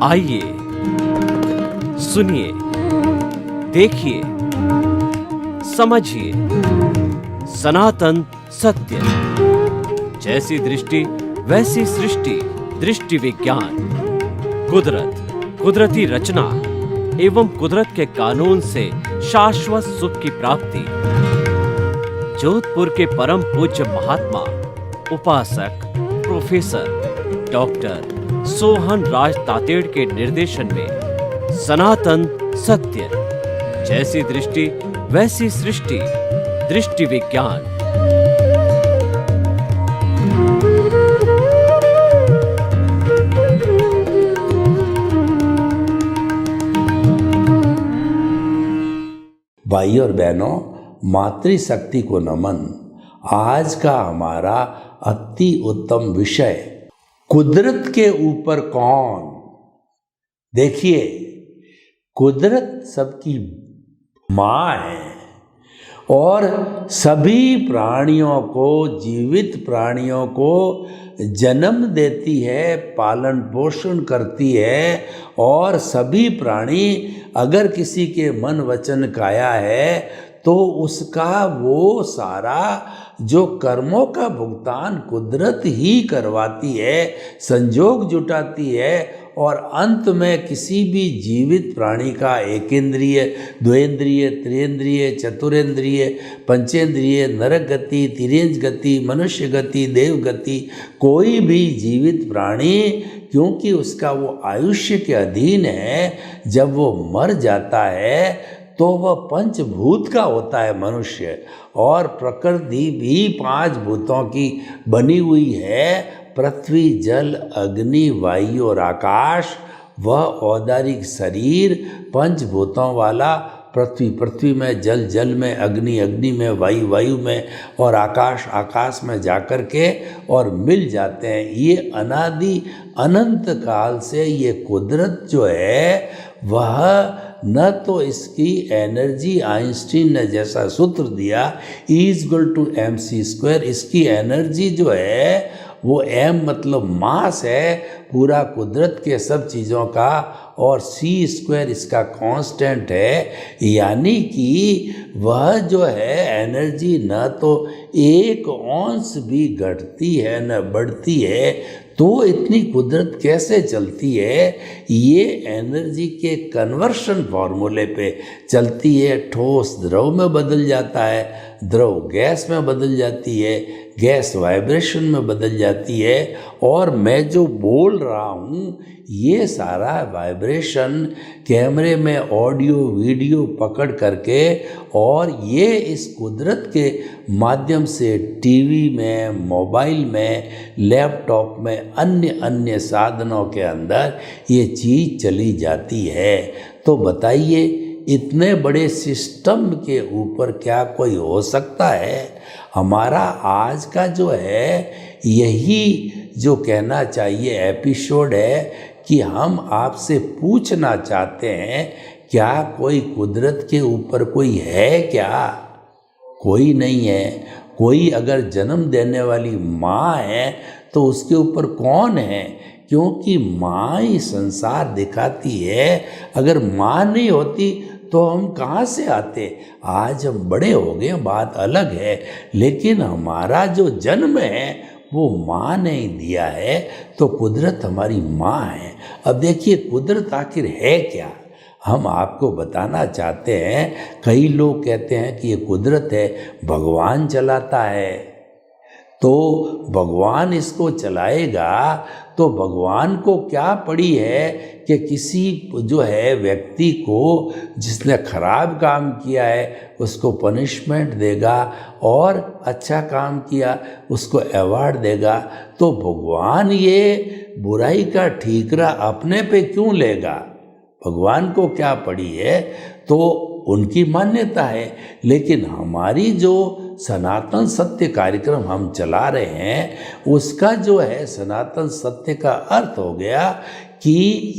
आइए, सुनिए, देखिए, समझिए सनातन सत्य। जैसी दृष्टि वैसी सृष्टि, दृष्टि विज्ञान। कुदरत, कुदरती रचना एवं कुदरत के कानून से शाश्वत सुख की प्राप्ति। जोधपुर के परम पूज्य महात्मा उपासक प्रोफेसर डॉक्टर सोहन राज तातेड़ के निर्देशन में सनातन सत्य। जैसी दृष्टि वैसी सृष्टि, दृष्टि विज्ञान। भाई और बहनों, मातृशक्ति को नमन। आज का हमारा अति उत्तम विषय, कुदरत के ऊपर कौन। देखिए, कुदरत सबकी माँ है और सभी प्राणियों को, जीवित प्राणियों को जन्म देती है, पालन पोषण करती है। और सभी प्राणी अगर किसी के मन वचन काया है तो उसका वो सारा जो कर्मों का भुगतान कुदरत ही करवाती है, संजोग जुटाती है। और अंत में किसी भी जीवित प्राणी का एकेंद्रिय, द्वेंद्रिय, त्रिएंद्रिय, चतुरेंद्रिय, पंचेंद्रिय, नरक गति, तिर्यंज गति, मनुष्य गति, देव गति, कोई भी जीवित प्राणी, क्योंकि उसका वो आयुष्य के अधीन है, जब वो मर जाता है तो वह पंचभूत का होता है मनुष्य। और प्रकृति भी 5 भूतों की बनी हुई है, पृथ्वी, जल, अग्नि, वायु और आकाश। वह औदारिक शरीर पंचभूतों वाला, पृथ्वी पृथ्वी में, जल जल में, अग्नि अग्नि में, वायु वायु में और आकाश आकाश में जाकर के और मिल जाते हैं। ये अनादि अनंत काल से ये कुदरत जो है वह न तो इसकी एनर्जी, आइंस्टीन ने जैसा सूत्र दिया E=mc², इसकी एनर्जी जो है वो m मतलब मास है पूरा कुदरत के सब चीज़ों का, और c² इसका कांस्टेंट है। यानी कि वह जो है एनर्जी न तो 1 औंस भी घटती है न बढ़ती है। तो इतनी कुदरत कैसे चलती है? ये एनर्जी के कन्वर्शन फॉर्मूले पे चलती है। ठोस द्रव में बदल जाता है, द्रव गैस में बदल जाती है, गैस वाइब्रेशन में बदल जाती है। और मैं जो बोल रहा हूँ ये सारा वाइब्रेशन कैमरे में ऑडियो वीडियो पकड़ करके और ये इस कुदरत के माध्यम से टीवी में, मोबाइल में, लैपटॉप में, अन्य अन्य साधनों के अंदर ये चीज़ चली जाती है। तो बताइए, इतने बड़े सिस्टम के ऊपर क्या कोई हो सकता है? हमारा आज का जो है यही जो कहना चाहिए एपिसोड है कि हम आपसे पूछना चाहते हैं, क्या कोई कुदरत के ऊपर कोई है क्या? कोई नहीं है। कोई अगर जन्म देने वाली माँ है तो उसके ऊपर कौन है? क्योंकि माँ ही संसार दिखाती है। अगर माँ नहीं होती तो हम कहाँ से आते? आज हम बड़े हो गए, बात अलग है, लेकिन हमारा जो जन्म है वो माँ ने ही दिया है। तो कुदरत हमारी माँ है। अब देखिए, कुदरत आखिर है क्या, हम आपको बताना चाहते हैं। कई लोग कहते हैं कि ये कुदरत है, भगवान चलाता है। तो भगवान इसको चलाएगा तो भगवान को क्या पड़ी है कि किसी जो है व्यक्ति को जिसने खराब काम किया है उसको पनिशमेंट देगा और अच्छा काम किया उसको अवार्ड देगा। तो भगवान ये बुराई का ठीकरा अपने पे क्यों लेगा? भगवान को क्या पड़ी है? तो उनकी मान्यता है। लेकिन हमारी जो सनातन सत्य कार्यक्रम हम चला रहे हैं उसका जो है सनातन सत्य का अर्थ हो गया कि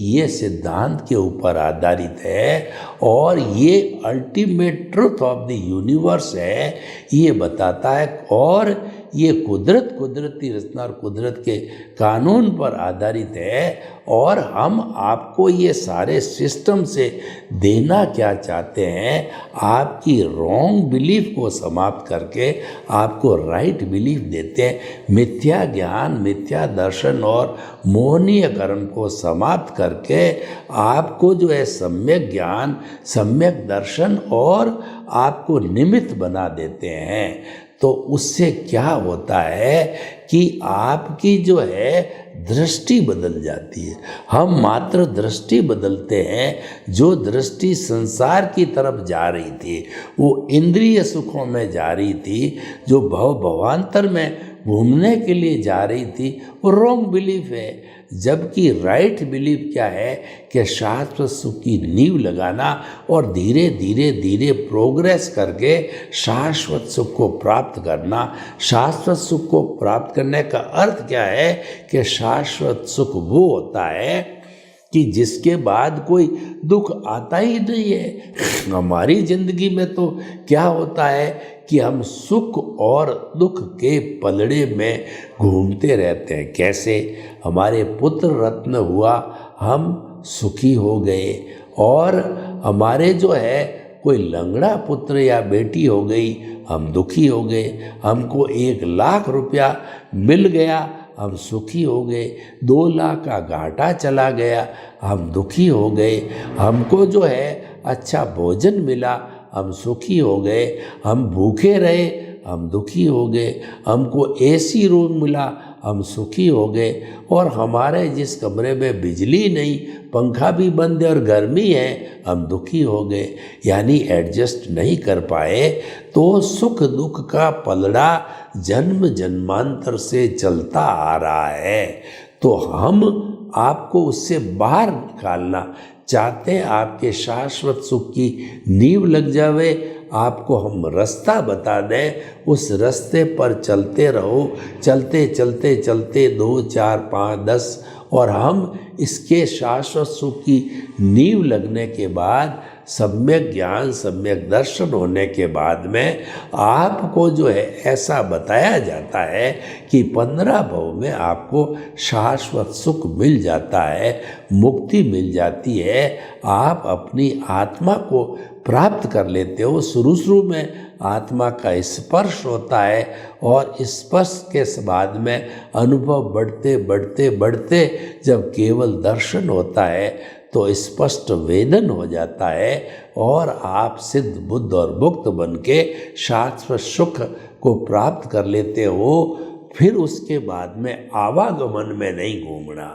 ये सिद्धांत के ऊपर आधारित है और ये ultimate truth of the universe है, ये बताता है। और ये कुदरती रचना और कुदरत के कानून पर आधारित है। और हम आपको ये सारे सिस्टम से देना क्या चाहते हैं, आपकी रॉन्ग बिलीफ को समाप्त करके आपको राइट बिलीफ देते हैं। मिथ्या ज्ञान, मिथ्या दर्शन और मोहनीय कर्म को समाप्त करके आपको जो है सम्यक ज्ञान, सम्यक दर्शन और आपको निमित्त बना देते हैं। तो उससे क्या होता है कि आपकी जो है दृष्टि बदल जाती है। हम मात्र दृष्टि बदलते हैं। जो दृष्टि संसार की तरफ जा रही थी, वो इंद्रिय सुखों में जा रही थी, जो भवांतर में घूमने के लिए जा रही थी, वो रॉन्ग बिलीफ है। जबकि राइट बिलीफ क्या है कि शाश्वत सुख की नींव लगाना और धीरे धीरे धीरे प्रोग्रेस करके शाश्वत सुख को प्राप्त करना। शाश्वत सुख को प्राप्त करने का अर्थ क्या है कि शाश्वत सुख वो होता है कि जिसके बाद कोई दुख आता ही नहीं है। हमारी जिंदगी में तो क्या होता है कि हम सुख और दुख के पलड़े में घूमते रहते हैं। कैसे? हमारे पुत्र रत्न हुआ, हम सुखी हो गए, और हमारे जो है कोई लंगड़ा पुत्र या बेटी हो गई, हम दुखी हो गए। हमको 1,00,000 रुपया मिल गया, हम सुखी हो गए। 2 लाख का घाटा चला गया, हम दुखी हो गए। हमको जो है अच्छा भोजन मिला, हम सुखी हो गए। हम भूखे रहे, हम दुखी हो गए। हमको एसी रूम मिला, हम सुखी हो गए। और हमारे जिस कमरे में बिजली नहीं, पंखा भी बंद है और गर्मी है, हम दुखी हो गए। यानी एडजस्ट नहीं कर पाए। तो सुख दुख का पलड़ा जन्म जन्मांतर से चलता आ रहा है। तो हम आपको उससे बाहर निकालना चाहते हैं। आपके शाश्वत सुख की नींव लग जावे, आपको हम रास्ता बता दें, उस रास्ते पर चलते रहो। चलते चलते चलते 2, 4, 5, 10 और हम इसके शाश्वत सुख की नींव लगने के बाद, सम्यक ज्ञान, सम्यक दर्शन होने के बाद में आपको जो है ऐसा बताया जाता है कि 15 भव में आपको शाश्वत सुख मिल जाता है, मुक्ति मिल जाती है। आप अपनी आत्मा को प्राप्त कर लेते हो। शुरू में आत्मा का स्पर्श होता है और स्पर्श के बाद में अनुभव बढ़ते बढ़ते बढ़ते जब केवल दर्शन होता है तो स्पष्ट वेदन हो जाता है और आप सिद्ध बुद्ध और मुक्त बन के शाश्वत सुख को प्राप्त कर लेते हो। फिर उसके बाद में आवागमन में नहीं घूमना।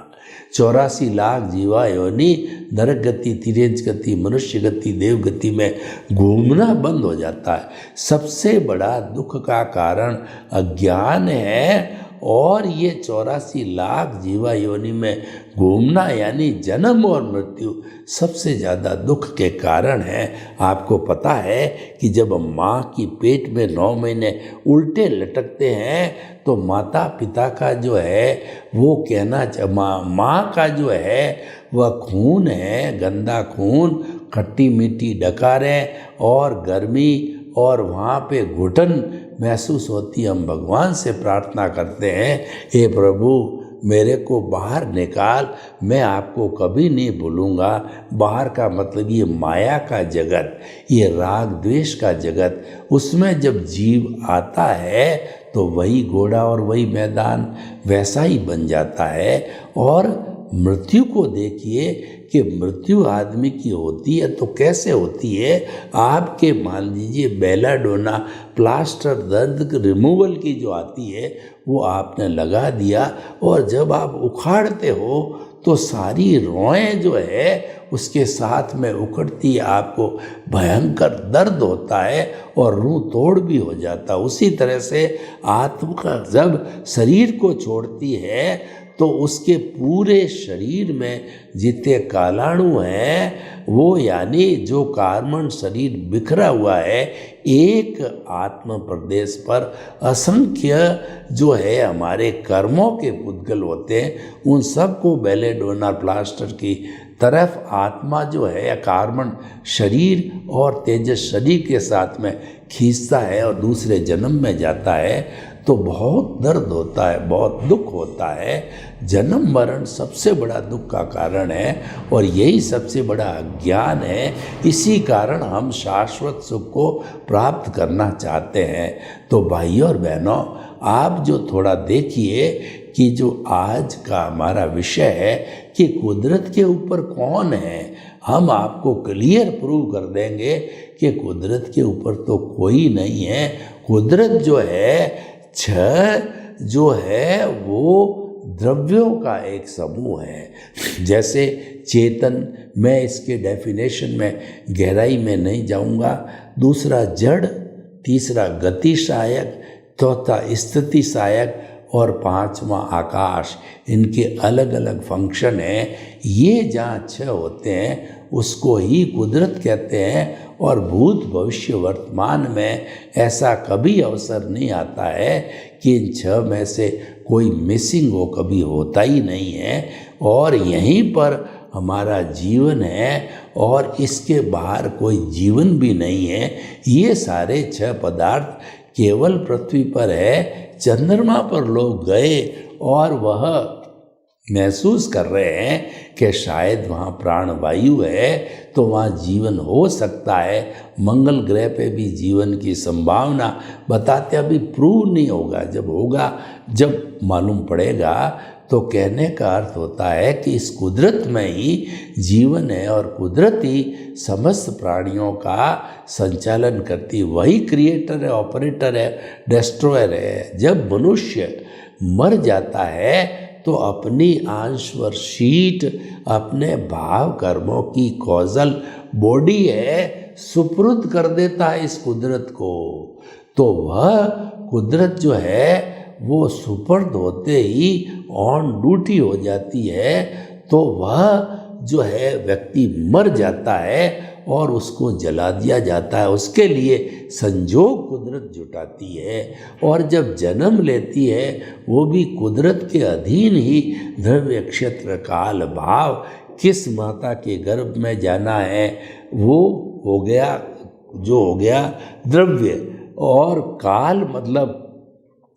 84 लाख जीवा योनि नरक गति, तिर्यंच गति, मनुष्य गति, देव गति में घूमना बंद हो जाता है। सबसे बड़ा दुख का कारण अज्ञान है और ये 84 लाख जीवा योनि में घूमना यानी जन्म और मृत्यु सबसे ज़्यादा दुख के कारण है। आपको पता है कि जब माँ की पेट में 9 महीने उल्टे लटकते हैं तो माता पिता का जो है वो कहना माँ का जो है वह खून है, गंदा खून, खट्टी मीठी डकारें और गर्मी और वहाँ पे घुटन महसूस होती। हम भगवान से प्रार्थना करते हैं, हे प्रभु मेरे को बाहर निकाल, मैं आपको कभी नहीं भूलूंगा। बाहर का मतलब ये माया का जगत, ये राग द्वेष का जगत, उसमें जब जीव आता है तो वही घोड़ा और वही मैदान वैसा ही बन जाता है। और मृत्यु को देखिए कि मृत्यु आदमी की होती है तो कैसे होती है। आपके मान लीजिए बेलाडोना प्लास्टर दर्द रिमूवल की जो आती है वो आपने लगा दिया और जब आप उखाड़ते हो तो सारी रोएं जो है उसके साथ में उखड़ती है। आपको भयंकर दर्द होता है और रूह तोड़ भी हो जाता। उसी तरह से आत्मा जब शरीर को छोड़ती है तो उसके पूरे शरीर में जितने कालाणु हैं वो यानी जो कार्बन शरीर बिखरा हुआ है, एक आत्म प्रदेश पर असंख्य जो है हमारे कर्मों के पुद्गल होते हैं, उन सबको बेलेडोना प्लास्टर की तरफ आत्मा जो है कार्बन शरीर और तेजस शरीर के साथ में खींचता है और दूसरे जन्म में जाता है। तो बहुत दर्द होता है, बहुत दुख होता है। जन्म मरण सबसे बड़ा दुख का कारण है और यही सबसे बड़ा अज्ञान है। इसी कारण हम शाश्वत सुख को प्राप्त करना चाहते हैं। तो भाइयों और बहनों, आप जो थोड़ा देखिए कि जो आज का हमारा विषय है कि कुदरत के ऊपर कौन है, हम आपको क्लियर प्रूव कर देंगे कि कुदरत के ऊपर तो कोई नहीं है। कुदरत जो है छह जो है वो द्रव्यों का एक समूह है। जैसे चेतन, मैं इसके डेफिनेशन में गहराई में नहीं जाऊंगा। दूसरा जड़, तीसरा गति सहायक, चौथा स्थिति सहायक और पांचवा आकाश। इनके अलग अलग फंक्शन हैं। ये जहाँ छह होते हैं उसको ही कुदरत कहते हैं। और भूत भविष्य वर्तमान में ऐसा कभी अवसर नहीं आता है कि इन छह में से कोई मिसिंग हो, कभी होता ही नहीं है। और यहीं पर हमारा जीवन है और इसके बाहर कोई जीवन भी नहीं है। ये सारे छह पदार्थ केवल पृथ्वी पर है। चंद्रमा पर लोग गए और वह महसूस कर रहे हैं कि शायद वहाँ प्राणवायु है, तो वहाँ जीवन हो सकता है। मंगल ग्रह पे भी जीवन की संभावना बताते, अभी प्रूव नहीं होगा। जब होगा, जब मालूम पड़ेगा। तो कहने का अर्थ होता है कि इस कुदरत में ही जीवन है और कुदरत ही समस्त प्राणियों का संचालन करती। वही क्रिएटर है, ऑपरेटर है, डिस्ट्रॉयर है। जब मनुष्य मर जाता है तो अपनी आंशवर शीट, अपने भाव कर्मों की कॉजल बॉडी है, सुपुर्द कर देता है इस कुदरत को। तो वह कुदरत जो है वो सुपुर्द होते ही ऑन ड्यूटी हो जाती है। तो वह जो है व्यक्ति मर जाता है और उसको जला दिया जाता है। उसके लिए संजोग कुदरत जुटाती है। और जब जन्म लेती है वो भी कुदरत के अधीन ही द्रव्य क्षेत्र काल भाव, किस माता के गर्भ में जाना है वो हो गया, जो हो गया द्रव्य। और काल मतलब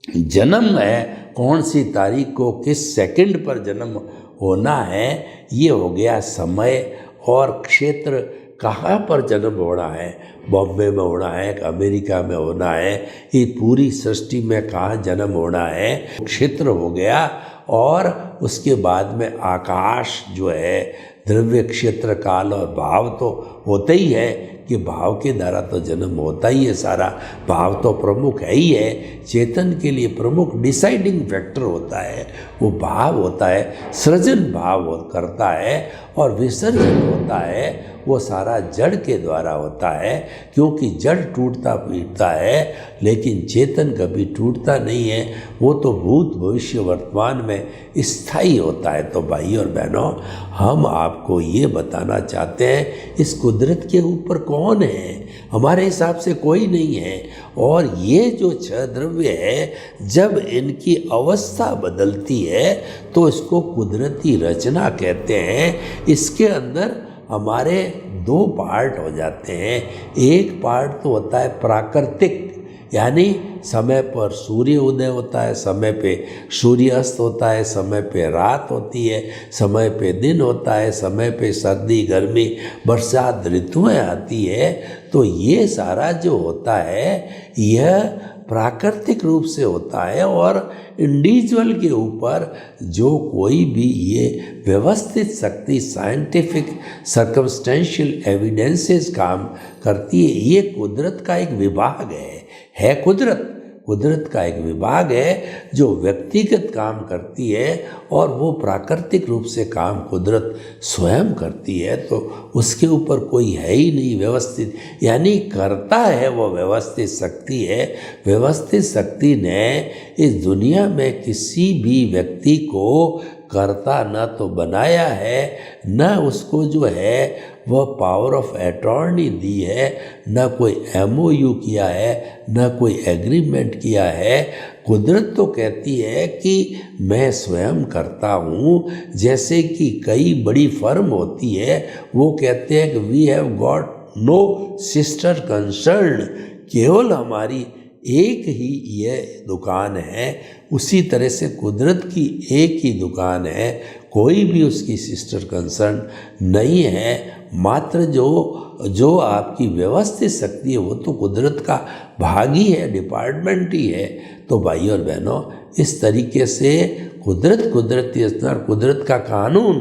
जन्म है, कौन सी तारीख को किस सेकंड पर जन्म होना है, ये हो गया समय। और क्षेत्र, कहाँ पर जन्म होना है, बॉम्बे में होना है, अमेरिका में होना है, ये पूरी सृष्टि में कहाँ जन्म होना है, क्षेत्र हो गया। और उसके बाद में आकाश जो है, द्रव्य क्षेत्र काल और भाव तो होते ही है कि भाव के द्वारा तो जन्म होता ही है सारा। भाव तो प्रमुख है ही है। चेतन के लिए प्रमुख डिसाइडिंग फैक्टर होता है वो भाव होता है। सृजन भाव करता है और विसर्जन होता है वो सारा जड़ के द्वारा होता है। क्योंकि जड़ टूटता पीटता है लेकिन चेतन कभी टूटता नहीं है। वो तो भूत भविष्य वर्तमान में स्थायी होता है। तो भाई और बहनों, हम आपको ये बताना चाहते हैं इस कुदरत के ऊपर कौन है, हमारे हिसाब से कोई नहीं है। और ये जो छह द्रव्य है, जब इनकी अवस्था बदलती है तो इसको कुदरती रचना कहते हैं। इसके अंदर हमारे दो पार्ट हो जाते हैं। एक पार्ट तो होता है प्राकृतिक, यानी समय पर सूर्य उदय होता है, समय पे सूर्य अस्त होता है, समय पे रात होती है, समय पे दिन होता है, समय पे सर्दी गर्मी बरसात ऋतुएं आती है। तो ये सारा जो होता है यह प्राकृतिक रूप से होता है। और इंडिविजुअल के ऊपर जो कोई भी ये व्यवस्थित शक्ति, साइंटिफिक सर्कमस्टेंशियल एविडेंसेस काम करती है, ये कुदरत का एक विभाग है कुदरत का एक विभाग है जो व्यक्तिगत काम करती है और वो प्राकृतिक रूप से काम कुदरत स्वयं करती है। तो उसके ऊपर कोई है ही नहीं व्यवस्थित, यानी करता है वो व्यवस्थित शक्ति है। व्यवस्थित शक्ति ने इस दुनिया में किसी भी व्यक्ति को करता न तो बनाया है, न उसको जो है वह पावर ऑफ अटॉर्नी दी है, न कोई MOU किया है, न कोई एग्रीमेंट किया है। कुदरत तो कहती है कि मैं स्वयं करता हूँ। जैसे कि कई बड़ी फर्म होती है, वो कहते हैं कि we have got no sister concern, केवल हमारी एक ही ये दुकान है, उसी तरह से कुदरत की एक ही दुकान है, कोई भी उसकी सिस्टर कंसर्न नहीं है। मात्र जो आपकी व्यवस्थित शक्ति है वो तो कुदरत का भाग ही है, डिपार्टमेंट ही है। तो भाई और बहनों, इस तरीके से कुदरती स्तर, कुदरत का कानून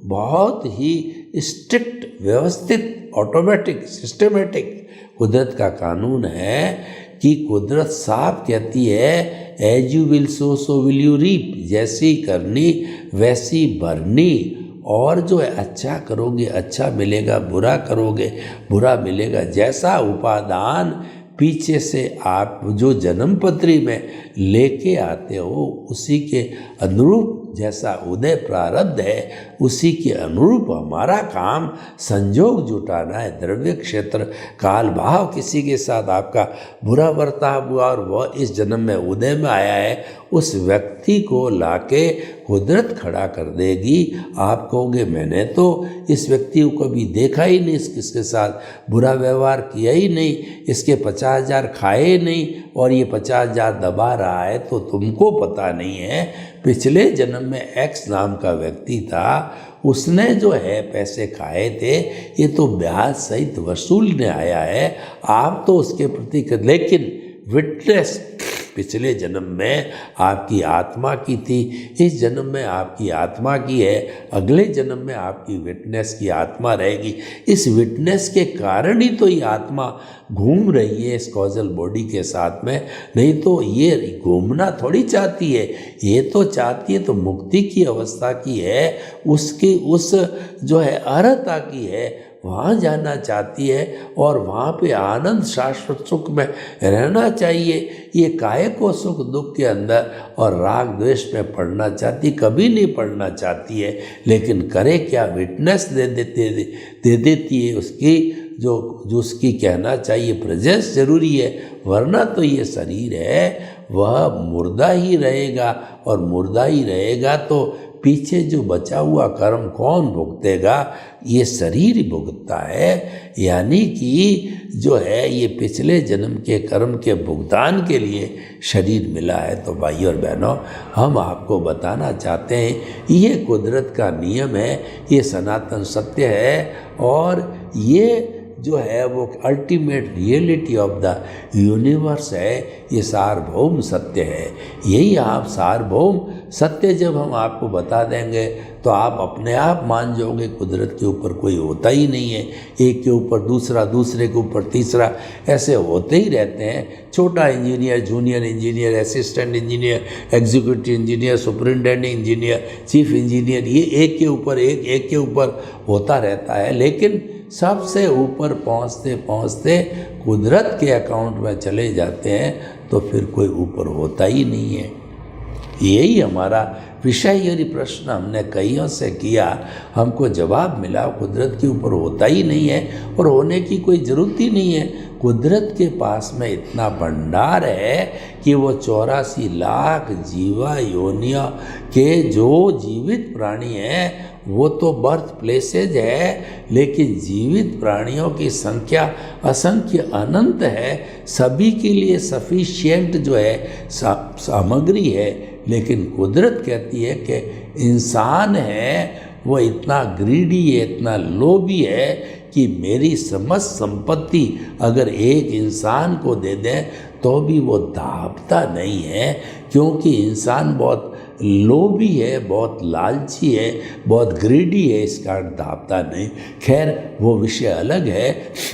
बहुत ही स्ट्रिक्ट, व्यवस्थित, ऑटोमेटिक, सिस्टमेटिक कुदरत का कानून है कि कुदरत साफ कहती है as you will sow so will you reap, जैसी करनी वैसी भरनी। और जो है अच्छा करोगे अच्छा मिलेगा, बुरा करोगे बुरा मिलेगा। जैसा उपादान पीछे से आप जो जन्मपत्री में लेके आते हो उसी के अनुरूप, जैसा उदय प्रारब्ध है उसी के अनुरूप हमारा काम संजोग जुटाना है। द्रव्य क्षेत्र काल भाव किसी के साथ आपका बुरा बर्ताव हुआ और वह इस जन्म में उदय में आया है, उस व्यक्ति को लाके कुदरत खड़ा कर देगी। आप कहोगे मैंने तो इस व्यक्ति को कभी देखा ही नहीं, इसके साथ बुरा व्यवहार किया ही नहीं, इसके 50,000 खाए नहीं और ये 50,000 दबा रहा है, तो तुमको पता नहीं है पिछले जन्म में एक्स नाम का व्यक्ति था, उसने जो है पैसे खाए थे, ये तो ब्याज सहित वसूलने आया है। आप तो उसके प्रति, लेकिन विटनेस पिछले जन्म में आपकी आत्मा की थी, इस जन्म में आपकी आत्मा की है, अगले जन्म में आपकी विटनेस की आत्मा रहेगी। इस विटनेस के कारण ही तो ये आत्मा घूम रही है इस कॉजल बॉडी के साथ में, नहीं तो ये घूमना थोड़ी चाहती है। ये तो चाहती है तो मुक्ति की अवस्था की है, उसकी उस जो है अर्हता की है, वहाँ जाना चाहती है और वहाँ पे आनंद शाश्वत सुख में रहना चाहिए। ये काहे को सुख दुख के अंदर और राग द्वेष में पड़ना चाहती, कभी नहीं पड़ना चाहती है। लेकिन करे क्या, विटनेस दे देती है उसकी, जो उसकी कहना चाहिए प्रेजेंस जरूरी है, वरना तो ये शरीर है वह मुर्दा ही रहेगा, और मुर्दा ही रहेगा तो पीछे जो बचा हुआ कर्म कौन भुगतेगा? ये शरीर ही भुगतता है। यानी कि जो है ये पिछले जन्म के कर्म के भुगतान के लिए शरीर मिला है। तो भाई और बहनों, हम आपको बताना चाहते हैं ये कुदरत का नियम है, ये सनातन सत्य है, और ये जो है वो ultimate reality of the universe है, ये सार्वभौम सत्य है। यही आप सार्वभौम सत्य जब हम आपको बता देंगे तो आप अपने आप मान जाओगे कुदरत के ऊपर कोई होता ही नहीं है। एक के ऊपर दूसरा, दूसरे के ऊपर तीसरा, ऐसे होते ही रहते हैं। छोटा engineer, junior engineer, assistant engineer, executive engineer, superintendent engineer, chief engineer, ये एक के ऊपर एक के ऊपर होता रहता है। लेकिन सबसे ऊपर पहुंचते पहुंचते कुदरत के अकाउंट में चले जाते हैं तो फिर कोई ऊपर होता ही नहीं है। यही हमारा विषय, यदि प्रश्न हमने कईयों से किया, हमको जवाब मिला कुदरत के ऊपर होता ही नहीं है और होने की कोई ज़रूरत ही नहीं है। कुदरत के पास में इतना भंडार है कि वो 84 लाख जीवा योनिया के जो जीवित प्राणी हैं वो तो बर्थ प्लेसेज है, लेकिन जीवित प्राणियों की संख्या असंख्य अनंत है। सभी के लिए सफिशिएंट जो है सामग्री है। लेकिन कुदरत कहती है कि इंसान है वो इतना ग्रीडी है, इतना लोभी है कि मेरी समस्त संपत्ति अगर एक इंसान को दे दें तो भी वो दाबता नहीं है, क्योंकि इंसान बहुत लोभी है, बहुत लालची है, बहुत ग्रीडी है, इस कारण दाबता नहीं। खैर वो विषय अलग है।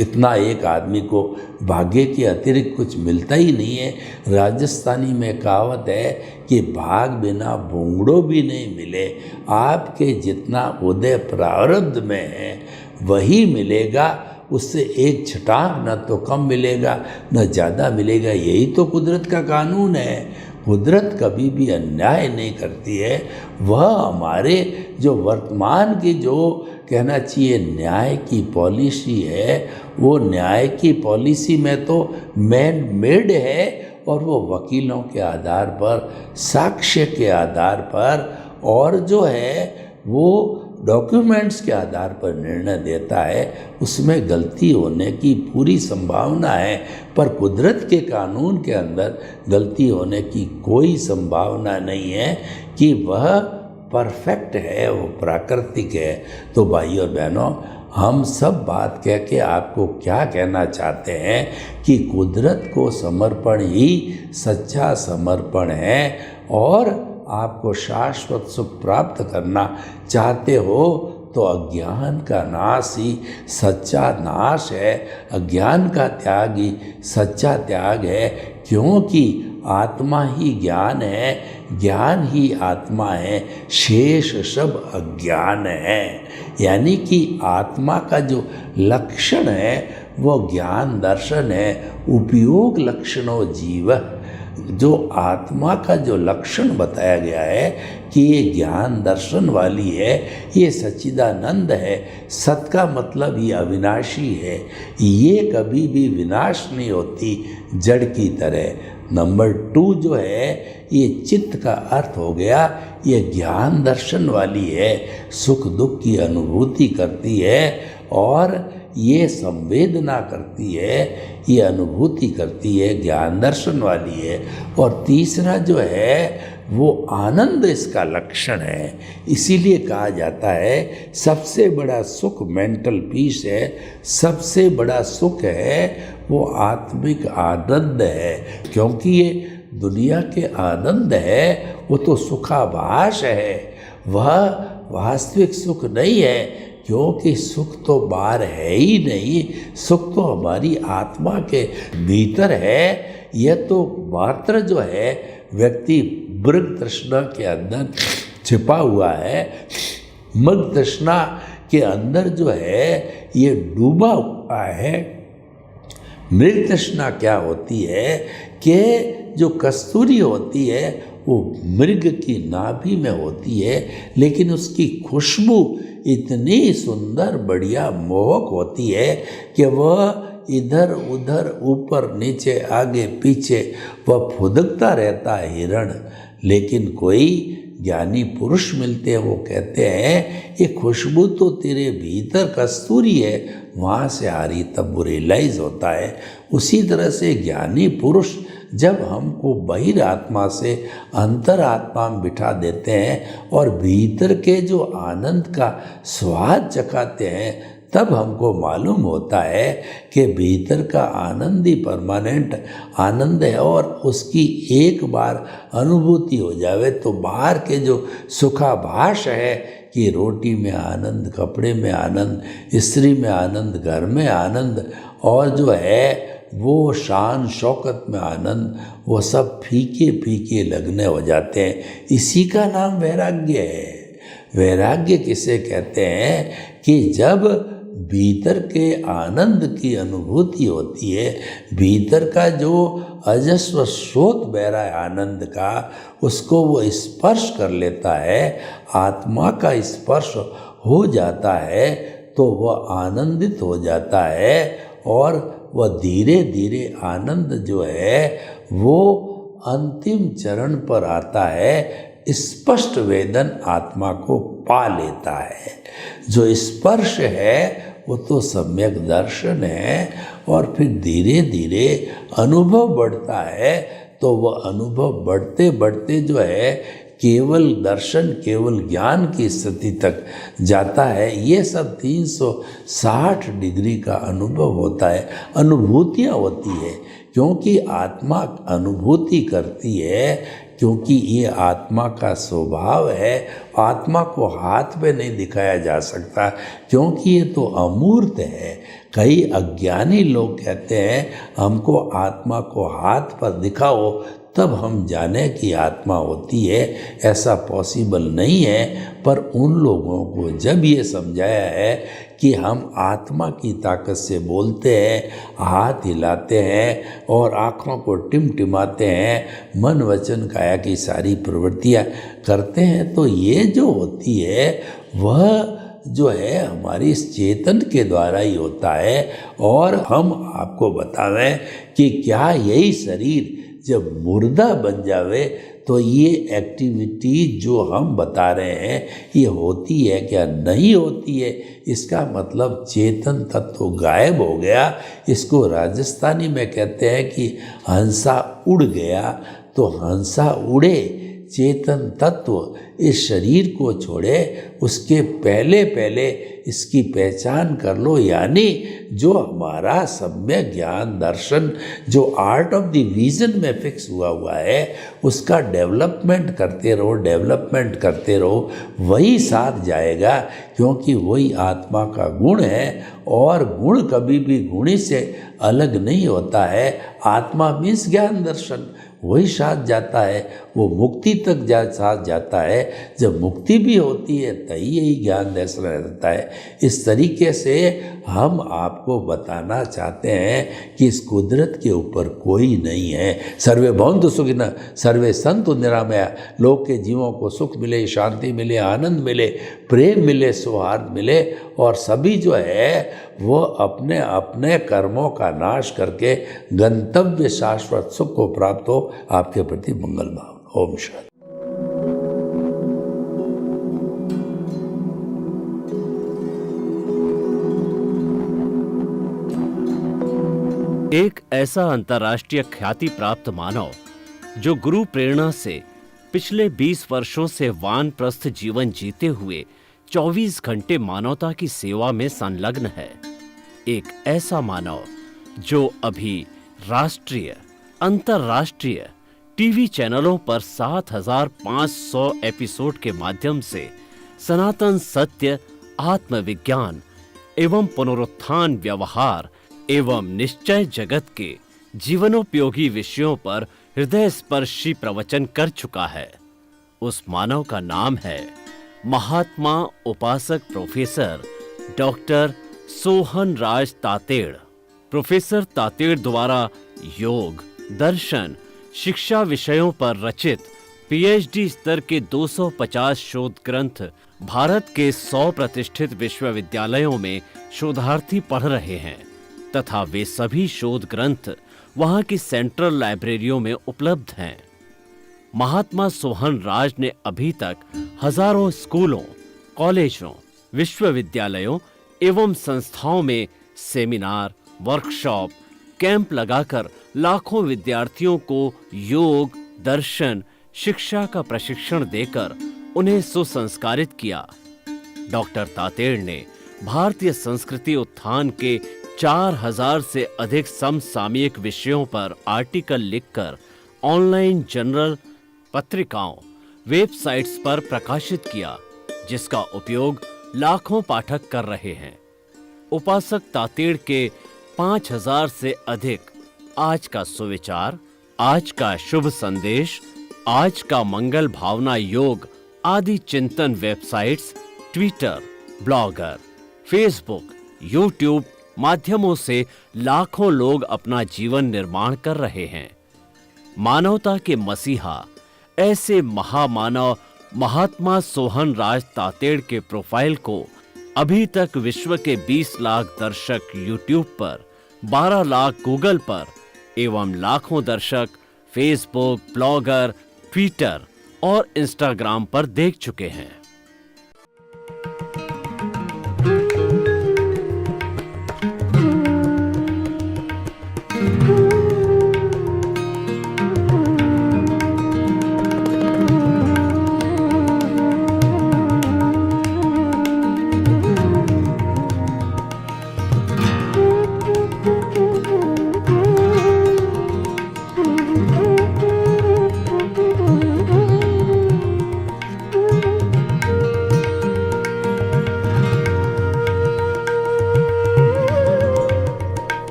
इतना एक आदमी को भाग्य के अतिरिक्त कुछ मिलता ही नहीं है। राजस्थानी में कहावत है कि भाग बिना भूंगड़ो भी नहीं मिले। आपके जितना उदय प्रारब्ध में है वही मिलेगा, उससे एक छटाक न तो कम मिलेगा न ज़्यादा मिलेगा। यही तो कुदरत का कानून है। कुदरत कभी भी अन्याय नहीं करती है। वह हमारे जो वर्तमान की जो कहना चाहिए न्याय की पॉलिसी है, वो न्याय की पॉलिसी में तो मैन मेड है, और वो वकीलों के आधार पर, साक्ष्य के आधार पर, और जो है वो डॉक्यूमेंट्स के आधार पर निर्णय देता है उसमें गलती होने की पूरी संभावना है, पर कुदरत के कानून के अंदर गलती होने की कोई संभावना नहीं है कि वह परफेक्ट है, वो प्राकृतिक है। तो भाई और बहनों, हम सब बात कह के आपको क्या कहना चाहते हैं कि कुदरत को समर्पण ही सच्चा समर्पण है, और आपको शाश्वत सुख प्राप्त करना चाहते हो तो अज्ञान का नाश ही सच्चा नाश है, अज्ञान का त्याग ही सच्चा त्याग है, क्योंकि आत्मा ही ज्ञान है, ज्ञान ही आत्मा है, शेष सब अज्ञान है। यानी कि आत्मा का जो लक्षण है वो ज्ञान दर्शन है, उपयोग लक्षणों जीव। जो आत्मा का जो लक्षण बताया गया है कि ये ज्ञान दर्शन वाली है, ये सच्चिदानंद है, सत का मतलब ये अविनाशी है, ये कभी भी विनाश नहीं होती जड़ की तरह। नंबर 2 जो है ये चित्त का अर्थ हो गया, ये ज्ञान दर्शन वाली है, सुख दुख की अनुभूति करती है और ये संवेदना करती है, ये अनुभूति करती है, ज्ञान दर्शन वाली है। और तीसरा जो है वो आनंद इसका लक्षण है। इसीलिए कहा जाता है सबसे बड़ा सुख मेंटल पीस है, सबसे बड़ा सुख है वो आत्मिक आनंद है, क्योंकि ये दुनिया के आनंद है वो तो सुखाभास है, वह वास्तविक सुख नहीं है, क्योंकि सुख तो बाहर है ही नहीं, सुख तो हमारी आत्मा के भीतर है। यह तो मात्र जो है व्यक्ति मृग तृष्णा के अंदर छिपा हुआ है, मृग तृष्णा के अंदर जो है ये डूबा हुआ है। मृग तृष्णा क्या होती है कि जो कस्तूरी होती है वो मृग की नाभि में होती है, लेकिन उसकी खुशबू इतनी सुंदर बढ़िया मोहक होती है कि वह इधर उधर ऊपर नीचे आगे पीछे वह फुदकता रहता है हिरण। लेकिन कोई ज्ञानी पुरुष मिलते हैं, वो कहते हैं ये खुशबू तो तेरे भीतर कस्तूरी है, वहाँ से आ रही, तब वो रियलाइज होता है। उसी तरह से ज्ञानी पुरुष जब हमको बहिर आत्मा से अंतर आत्मा में बिठा देते हैं और भीतर के जो आनंद का स्वाद चखाते हैं, तब हमको मालूम होता है कि भीतर का आनंद ही परमानेंट आनंद है, और उसकी एक बार अनुभूति हो जावे तो बाहर के जो सुखाभास है कि रोटी में आनंद, कपड़े में आनंद, स्त्री में आनंद, घर में आनंद, और जो है वो शान शौकत में आनंद, वो सब फीके फीके लगने हो जाते हैं। इसी का नाम वैराग्य है। वैराग्य किसे कहते हैं कि जब भीतर के आनंद की अनुभूति होती है, भीतर का जो अजस्व स्रोत बह रहा है आनंद का, उसको वो स्पर्श कर लेता है, आत्मा का स्पर्श हो जाता है, तो वह आनंदित हो जाता है, और वह धीरे धीरे आनंद जो है वो अंतिम चरण पर आता है, स्पष्ट वेदन आत्मा को पा लेता है। जो स्पर्श है वो तो सम्यक दर्शन है, और फिर धीरे धीरे अनुभव बढ़ता है, तो वह अनुभव बढ़ते बढ़ते जो है केवल दर्शन, केवल ज्ञान की स्थिति तक जाता है। ये सब 360 डिग्री का अनुभव होता है, अनुभूतियाँ होती है, क्योंकि आत्मा अनुभूति करती है, क्योंकि ये आत्मा का स्वभाव है। आत्मा को हाथ पे नहीं दिखाया जा सकता, क्योंकि ये तो अमूर्त है। कई अज्ञानी लोग कहते हैं हमको आत्मा को हाथ पर दिखाओ तब हम जाने कि आत्मा होती है। ऐसा पॉसिबल नहीं है, पर उन लोगों को जब ये समझाया है कि हम आत्मा की ताकत से बोलते हैं, हाथ हिलाते हैं और आँखों को टिमटिमाते हैं, मन वचन काया की सारी प्रवृत्तियाँ करते हैं, तो ये जो होती है वह जो है हमारी इस चेतन के द्वारा ही होता है। और हम आपको बतावें कि क्या यही शरीर जब मुर्दा बन जावे तो ये एक्टिविटी जो हम बता रहे हैं ये होती है क्या, नहीं होती है। इसका मतलब चेतन तत्व गायब हो गया। इसको राजस्थानी में कहते हैं कि हंसा उड़ गया। तो हंसा उड़े, चेतन तत्व इस शरीर को छोड़े, उसके पहले पहले इसकी पहचान कर लो। यानी जो हमारा सम्यक ज्ञान दर्शन जो आर्ट ऑफ द विजन में फिक्स हुआ है उसका डेवलपमेंट करते रहो, डेवलपमेंट करते रहो, वही साथ जाएगा। क्योंकि वही आत्मा का गुण है और गुण कभी भी गुणी से अलग नहीं होता है। आत्मा मीन्स ज्ञान दर्शन, वही साथ जाता है, वो मुक्ति तक साथ जाता है। जब मुक्ति भी होती है तभी यही ज्ञान दर्शन रहता है। इस तरीके से हम आपको बताना चाहते हैं कि इस कुदरत के ऊपर कोई नहीं है। सर्वे भवन्तु सुखिनः, सर्वे सन्तु निरामया। लोग के जीवों को सुख मिले, शांति मिले, आनंद मिले, प्रेम मिले, सौहार्द मिले और सभी जो है वो अपने अपने कर्मों का नाश करके गंतव्य शाश्वत सुख को प्राप्त हो। आपके प्रति मंगल भावना। ओम शांति। एक ऐसा अंतर्राष्ट्रीय ख्याति प्राप्त मानव जो गुरु प्रेरणा से पिछले 20 वर्षों से वानप्रस्थ जीवन जीते हुए 24 घंटे मानवता की सेवा में संलग्न है। एक ऐसा मानव जो अभी राष्ट्रीय, अंतर्राष्ट्रीय टीवी चैनलों पर 7,500 एपिसोड के माध्यम से सनातन सत्य, आत्मविज्ञान एवं पुनरुत्थान, व्यवहार एवं निश्चय जगत के जीवनोपयोगी विषयों पर हृदय स्पर्शी प्रवचन कर चुका है। उस मानव का नाम है महात्मा उपासक प्रोफेसर डॉक्टर सोहन राज तातेड़। प्रोफेसर तातेड़ द्वारा योग, दर्शन, शिक्षा विषयों पर रचित पीएचडी स्तर के 250 शोध ग्रंथ भारत के 100 प्रतिष्ठित विश्वविद्यालयों में शोधार्थी पढ़ रहे हैं तथा वे सभी शोध ग्रंथ वहां की सेंट्रल लाइब्रेरियों में उपलब्ध हैं। महात्मा सोहन राज ने अभी तक हजारों स्कूलों, कॉलेजों, विश्वविद्यालयों एवं संस्थाओं में सेमिनार, वर्कशॉप, कैंप लगाकर लाखों विद्यार्थियों को योग, दर्शन, शिक्षा का प्रशिक्षण देकर उन्हें सुसंस्कारित किया। डॉक्टर तातेड़ ने भारतीय संस्कृति उत्थान के 4000 से अधिक समसामयिक विषयों पर आर्टिकल लिखकर ऑनलाइन जर्नल, पत्रिकाओं, वेबसाइट्स पर प्रकाशित किया, जिसका उपयोग लाखों पाठक कर रहे हैं। उपासक तातेड़ के 5000 से अधिक आज का सुविचार, आज का शुभ संदेश, आज का मंगल भावना योग आदि चिंतन websites, Twitter, blogger, Facebook, YouTube माध्यमों से लाखों लोग अपना जीवन निर्माण कर रहे हैं। मानवता के मसीहा ऐसे महामानव महात्मा सोहन राज तातेड़ के प्रोफाइल को अभी तक विश्व के 20 लाख दर्शक यूट्यूब पर, 12 लाख गूगल पर एवं लाखों दर्शक फेसबुक, ब्लॉगर, ट्विटर और इंस्टाग्राम पर देख चुके हैं।